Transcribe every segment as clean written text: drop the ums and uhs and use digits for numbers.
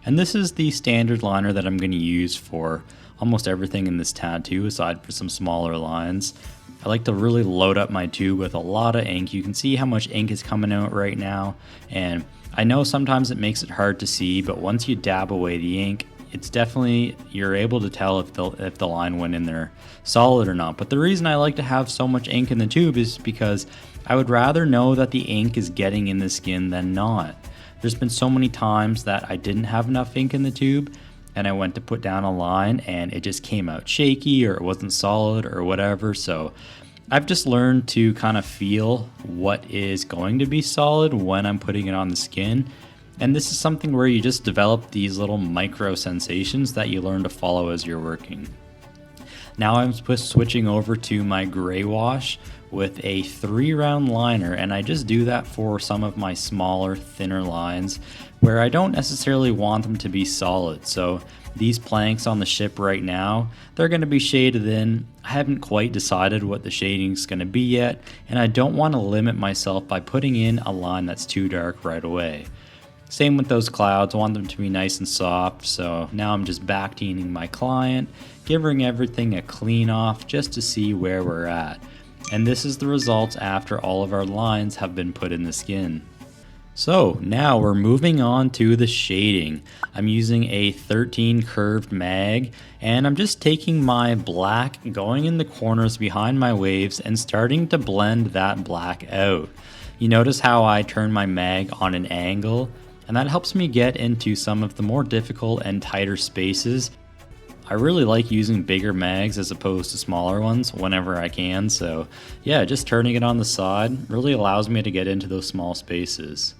And this is the standard liner that I'm going to use for almost everything in this tattoo, aside for some smaller lines. I like to really load up my tube with a lot of ink. You can see how much ink is coming out right now, and I know sometimes it makes it hard to see, but once you dab away the ink, it's definitely, you're able to tell if the line went in there solid or not. But the reason I like to have so much ink in the tube is because I would rather know that the ink is getting in the skin than not. There's been so many times that I didn't have enough ink in the tube and I went to put down a line and it just came out shaky or it wasn't solid or whatever. So I've just learned to kind of feel what is going to be solid when I'm putting it on the skin. And this is something where you just develop these little micro sensations that you learn to follow as you're working. Now I'm switching over to my gray wash with a 3-round liner, and I just do that for some of my smaller, thinner lines where I don't necessarily want them to be solid. So these planks on the ship right now, they're going to be shaded in. I haven't quite decided what the shading is going to be yet, and I don't want to limit myself by putting in a line that's too dark right away. Same with those clouds, I want them to be nice and soft, so now I'm just back teaning my client, giving everything a clean off just to see where we're at. And this is the results after all of our lines have been put in the skin. So now we're moving on to the shading. I'm using a 13 curved mag, and I'm just taking my black, going in the corners behind my waves and starting to blend that black out. You notice how I turn my mag on an angle, and that helps me get into some of the more difficult and tighter spaces. I really like using bigger mags as opposed to smaller ones whenever I can, so yeah, just turning it on the side really allows me to get into those small spaces.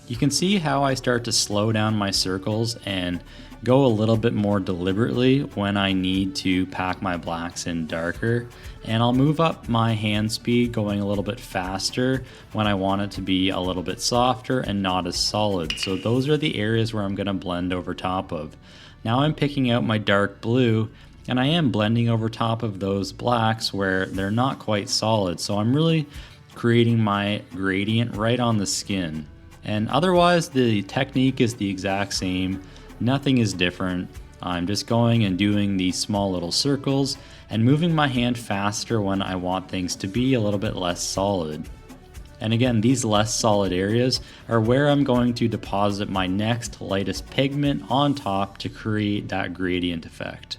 You can see how I start to slow down my circles and go a little bit more deliberately when I need to pack my blacks in darker, and I'll move up my hand speed going a little bit faster when I want it to be a little bit softer and not as solid. So those are the areas where I'm going to blend over top of. Now I'm picking out my dark blue, and I am blending over top of those blacks where they're not quite solid, so I'm really creating my gradient right on the skin. And otherwise the technique is the exact same, nothing is different. I'm just going and doing these small little circles and moving my hand faster when I want things to be a little bit less solid. And again, these less solid areas are where I'm going to deposit my next lightest pigment on top to create that gradient effect.